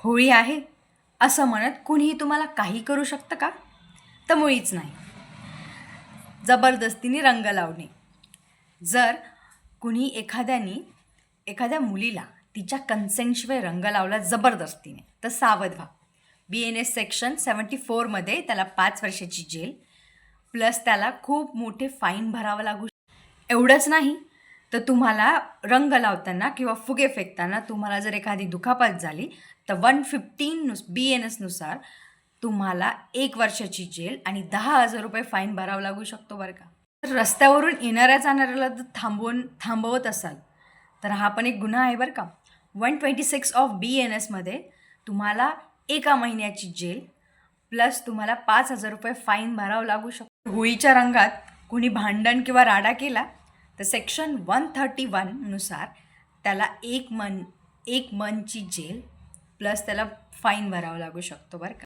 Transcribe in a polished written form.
होळी आहे असं म्हणत कुणीही तुम्हाला काही करू शकतं का? तर मुळीच नाही. जबरदस्तीने रंग लावणे. जर कुणी एखाद्या मुलीला तिच्या कन्सेंटशिवाय रंग लावला जबरदस्तीने तर सावध व्हा. BNS सेक्शन 74मध्ये त्याला 5 वर्षाची जेल प्लस त्याला खूप मोठे फाईन भरावं लागू. एवढंच नाही तर तुम्हाला रंग लावताना किंवा फुगे फेकताना तुम्हाला जर एखादी दुखापत झाली तर 115 BNS नुसार तुम्हाला 1 वर्षाची जेल आणि 10,000 रुपये फाईन भरावा लागू शकतो बरं का. तर रस्त्यावरून येणाऱ्या जाणाऱ्याला जर थांबवत असाल तर हा पण एक गुन्हा आहे बरं का. 126 ऑफ BNSमध्ये तुम्हाला 1 महिन्याची जेल प्लस तुम्हाला 5,000 रुपये फाईन भरावं लागू शकतो. होळीच्या रंगात कुणी भांडण किंवा राडा केला तर सेक्शन 131 नुसार त्याला 1 मंथची जेल प्लस त्याला फाईन भरावं लागू शकतो बरं का.